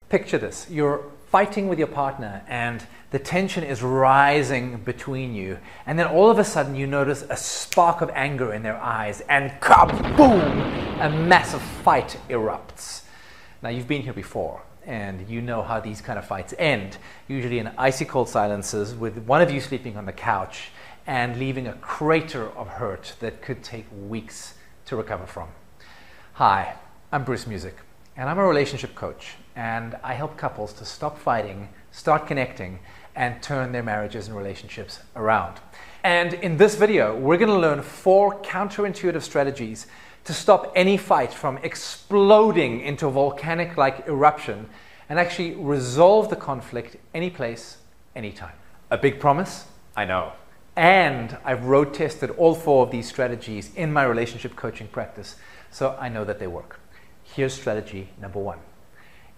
Picture this. You're fighting with your partner and the tension is rising between you, and then all of a sudden you notice a spark of anger in their eyes and kaboom! A massive fight erupts. Now you've been here before and you know how these kind of fights end, usually in icy cold silences with one of you sleeping on the couch and leaving a crater of hurt that could take weeks to recover from. Hi, I'm Bruce Music and I'm a relationship coach, and I help couples to stop fighting, start connecting, and turn their marriages and relationships around. And in this video, we're going to learn 4 counterintuitive strategies to stop any fight from exploding into a volcanic-like eruption and actually resolve the conflict any place, anytime. A big promise? I know. And I've road tested all 4 of these strategies in my relationship coaching practice, so I know that they work. Here's strategy number 1.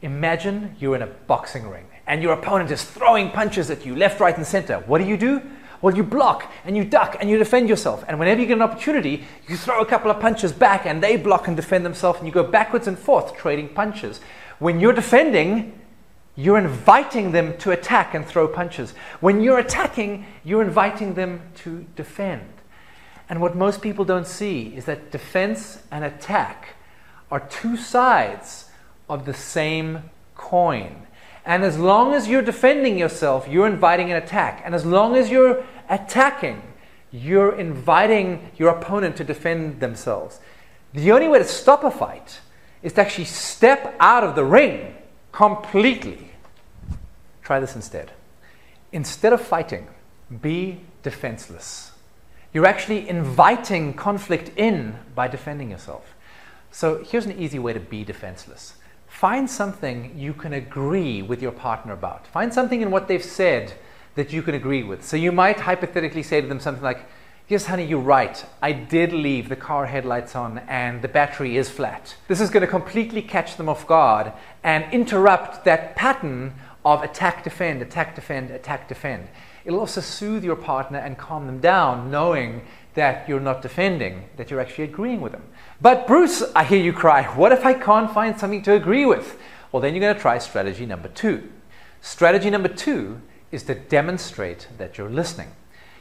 Imagine you're in a boxing ring and your opponent is throwing punches at you left, right, and center. What do? Well, you block and you duck and you defend yourself. And whenever you get an opportunity, you throw a couple of punches back and they block and defend themselves, and you go backwards and forth trading punches. When you're defending, you're inviting them to attack and throw punches. When you're attacking, you're inviting them to defend. And what most people don't see is that defense and attack are 2 sides of the same coin. And as long as you're defending yourself, you're inviting an attack. And as long as you're attacking, you're inviting your opponent to defend themselves. The only way to stop a fight is to actually step out of the ring completely. Try this instead. Instead of fighting, be defenseless. You're actually inviting conflict in by defending yourself. So here's an easy way to be defenseless. Find something you can agree with your partner about. Find something in what they've said that you can agree with. So you might hypothetically say to them something like, yes, honey, you're right. I did leave the car headlights on and the battery is flat. This is going to completely catch them off guard and interrupt that pattern of attack, defend, attack, defend, attack, defend. It'll also soothe your partner and calm them down, knowing that you're not defending, that you're actually agreeing with them. But Bruce, I hear you cry, what if I can't find something to agree with? Well, then you're going to try strategy number 2. Strategy number 2 is to demonstrate that you're listening.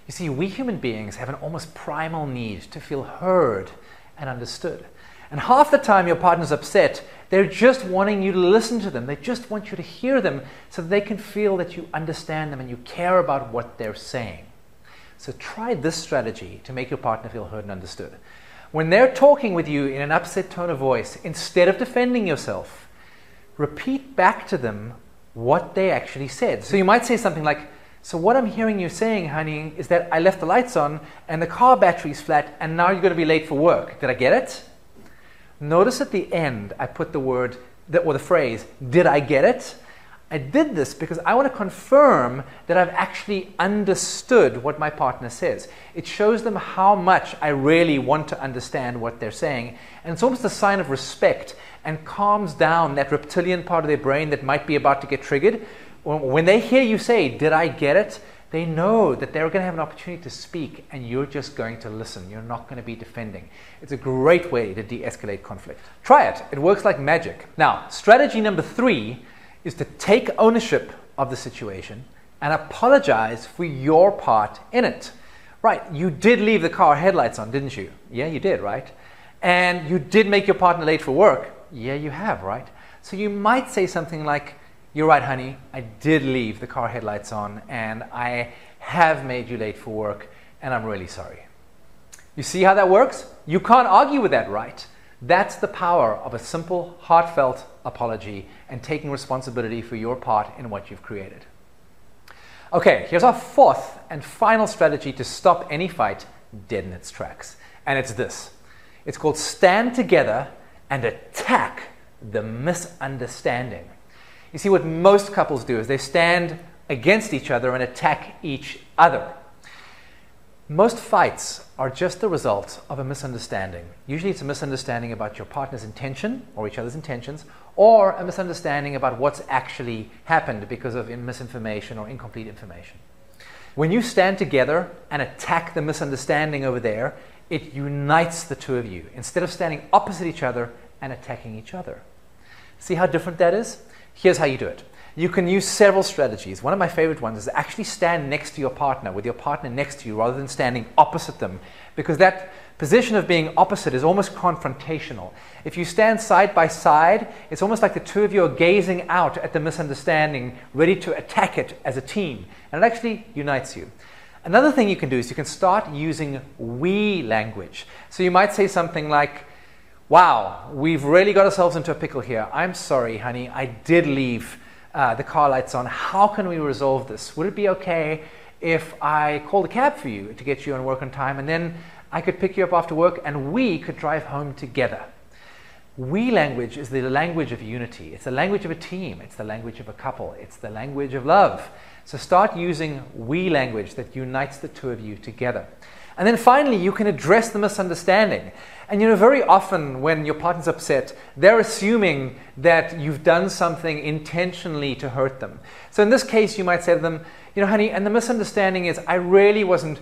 You see, we human beings have an almost primal need to feel heard and understood. And half the time your partner's upset, they're just wanting you to listen to them. They just want you to hear them so that they can feel that you understand them and you care about what they're saying. So try this strategy to make your partner feel heard and understood. When they're talking with you in an upset tone of voice, instead of defending yourself, repeat back to them what they actually said. So you might say something like, so what I'm hearing you saying, honey, is that I left the lights on and the car battery's flat and now you're going to be late for work. Did I get it? Notice at the end I put the word, or the phrase, did I get it? I did this because I want to confirm that I've actually understood what my partner says. It shows them how much I really want to understand what they're saying. And it's almost a sign of respect and calms down that reptilian part of their brain that might be about to get triggered. When they hear you say, did I get it? They know that they're going to have an opportunity to speak and you're just going to listen. You're not going to be defending. It's a great way to de-escalate conflict. Try it. It works like magic. Now, strategy number 3 is to take ownership of the situation and apologize for your part in it. Right, you did leave the car headlights on, didn't you? Yeah, you did, right? And you did make your partner late for work. Yeah, you have, right? So you might say something like, you're right, honey, I did leave the car headlights on and I have made you late for work and I'm really sorry. You see how that works? You can't argue with that, right? That's the power of a simple, heartfelt apology and taking responsibility for your part in what you've created. Okay, here's our 4th and final strategy to stop any fight dead in its tracks. And it's this. It's called stand together and attack the misunderstanding. You see, what most couples do is they stand against each other and attack each other. Most fights are just the result of a misunderstanding. Usually it's a misunderstanding about your partner's intention or each other's intentions, or a misunderstanding about what's actually happened because of misinformation or incomplete information. When you stand together and attack the misunderstanding over there, it unites the two of you instead of standing opposite each other and attacking each other. See how different that is? Here's how you do it. You can use several strategies. One of my favorite ones is to actually stand next to your partner, with your partner next to you, rather than standing opposite them, because that position of being opposite is almost confrontational. If you stand side by side, it's almost like the two of you are gazing out at the misunderstanding, ready to attack it as a team, and it actually unites you. Another thing you can do is you can start using we language. So you might say something like, wow, we've really got ourselves into a pickle here. I'm sorry, honey, I did leave the car lights on. How can we resolve this? Would it be okay if I called a cab for you to get you on work on time, and then I could pick you up after work and we could drive home together? We language is the language of unity. It's the language of a team. It's the language of a couple. It's the language of love. So start using we language that unites the two of you together. And then finally, you can address the misunderstanding. And very often when your partner's upset, they're assuming that you've done something intentionally to hurt them. So in this case, you might say to them, honey, and the misunderstanding is I really wasn't,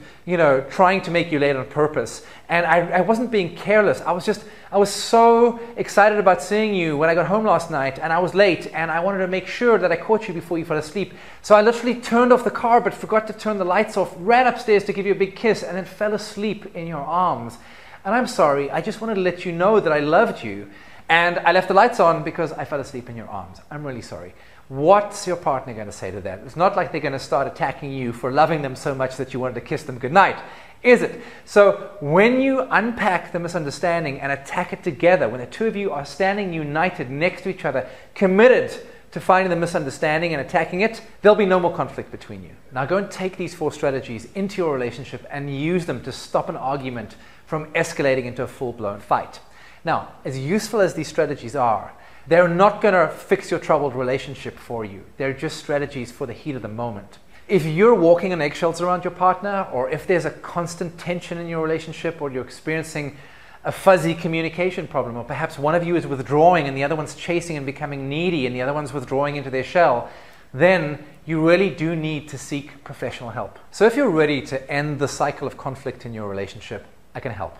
trying to make you late on purpose. And I wasn't being careless. I was so excited about seeing you when I got home last night, and I was late, and I wanted to make sure that I caught you before you fell asleep. So I literally turned off the car, but forgot to turn the lights off, ran upstairs to give you a big kiss, and then fell asleep in your arms. And I'm sorry, I just wanted to let you know that I loved you, and I left the lights on because I fell asleep in your arms. I'm really sorry. What's your partner going to say to that? It's not like they're going to start attacking you for loving them so much that you wanted to kiss them goodnight, is it? So when you unpack the misunderstanding and attack it together, when the two of you are standing united next to each other, committed to finding the misunderstanding and attacking it, there'll be no more conflict between you. Now go and take these 4 strategies into your relationship and use them to stop an argument from escalating into a full-blown fight. Now, as useful as these strategies are, they're not going to fix your troubled relationship for you. They're just strategies for the heat of the moment. If you're walking on eggshells around your partner, or if there's a constant tension in your relationship, or you're experiencing a fuzzy communication problem, or perhaps one of you is withdrawing and the other one's chasing and becoming needy and the other one's withdrawing into their shell, then you really do need to seek professional help. So if you're ready to end the cycle of conflict in your relationship, I can help.